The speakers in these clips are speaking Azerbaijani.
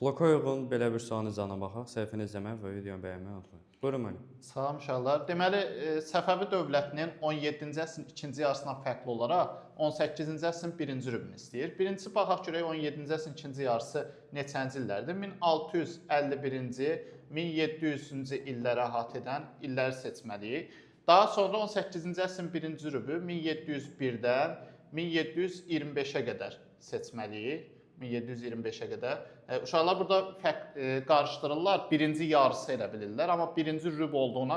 Bloka uyğun belə bir sualın izahına baxaq. Səhifəni izləməyi və videonu bəyənməyi unutmayın. Buyurun müəllim. Salam uşaqlar. Deməli, Səfəvi dövlətinin 17-ci əsrin ikinci yarısından fərqli olaraq 18-ci əsrin birinci rübünü istəyir. Birincisi baxaq görək 17-ci əsrin ikinci yarısı neçənci illərdir? 1651-ci, 1700-cü illəri əhatə edən illəri seçməliyik. Daha sonra 18-ci əsrin birinci rübü 1701-dən 1725-ə qədər seçməliyik. 1725-ə qədər. Uşaqlar burada qarışdırırlar, birinci yarısı elə bilirlər, amma birinci rüb olduğuna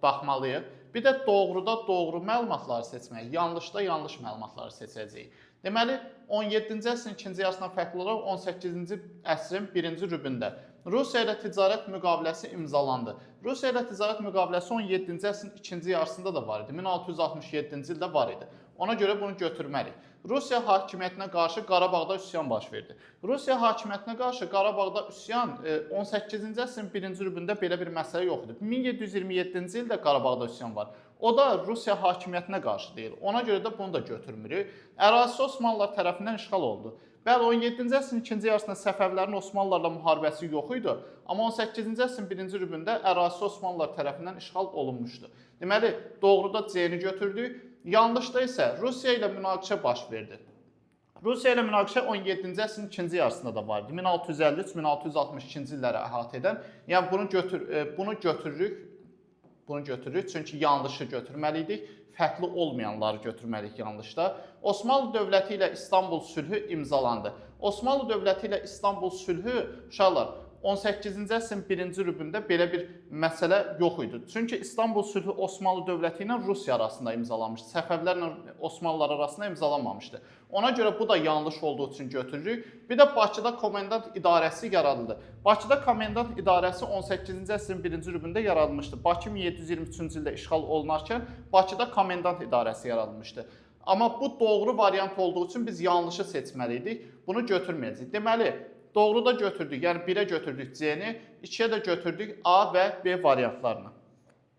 baxmalıyıq. Bir də doğruda doğru məlumatları seçməliyik, yanlışda yanlış məlumatları seçəcəyik. Deməli, 17-ci əsrin ikinci yarısından fərqli olaraq 18-ci əsrin birinci rübündə Rusiya ilə ticarət müqaviləsi imzalandı. Rusiya ilə ticarət müqaviləsi 17-ci əsrin ikinci yarısında da var idi, 1667-ci ildə var idi. Ona görə bunu götürməliyik. Rusiya hakimiyyətinə qarşı Qarabağda üsyan baş verdi. Rusiya hakimiyyətinə qarşı Qarabağda üsyan 18-ci əsrin birinci rübündə belə bir məsələ yox idi. 1727-ci ildə Qarabağda üsyan var. O da Rusiya hakimiyyətinə qarşı deyil. Ona görə də bunu da götürmürük. Ərazisi Osmanlılar tərəfindən işğal oldu. Bəli, 17-ci əsrin ikinci yarısında Səfəvilərin Osmanlılarla müharibəsi yox idi, amma 18-ci əsrin birinci rübündə ərazisi Osmanlılar tərəfindən işğal olunmuşdu. Deməli, doğruda C-ni götürdük. Yanlışda isə Rusiya ilə münaqişə baş verdi. Rusiya ilə münaqişə 17-ci əsrin ikinci yarısında da var idi. 1653-1662-ci illəri əhatə edən. Yəni bunu götürürük, çünki yanlışı götürməliydik. Fərqli olmayanları götürməliyik yanlışda. Osmanlı dövləti ilə İstanbul sülhü imzalandı. Osmanlı dövləti ilə İstanbul sülhü, uşaqlar, 18-ci əsrin birinci rübündə belə bir məsələ yox idi. Çünki İstanbul sülhü Osmanlı dövləti ilə Rusiya arasında imzalanmışdı. Səfəvlərlə Osmanlılar arasında imzalanmamışdı. Ona görə bu da yanlış olduğu üçün götürürük. Bir də Bakıda komendant idarəsi yaradıldı. Bakıda komendant idarəsi 18-ci əsrin birinci rübündə yaradılmışdı. Bakı 1723-cü ildə işğal olunarkən Bakıda komendant idarəsi yaradılmışdı. Amma bu doğru variant olduğu üçün biz yanlışı seçməliydik. Bunu götürməyəcəyik. Deməli, doğru da götürdük. Yəni 1-ə götürdük C-ni, 2-yə də götürdük A və B variantlarını.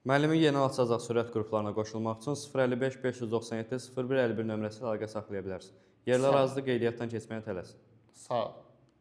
Müəllimin yeni alçacaq sürət qruplarına qoşulmaq üçün 055 597 0151 nömrəsi əlaqə saxlaya bilərsiniz. Yerlər azlı qeydiyyatdan keçməyə tələsin. Sağ ol.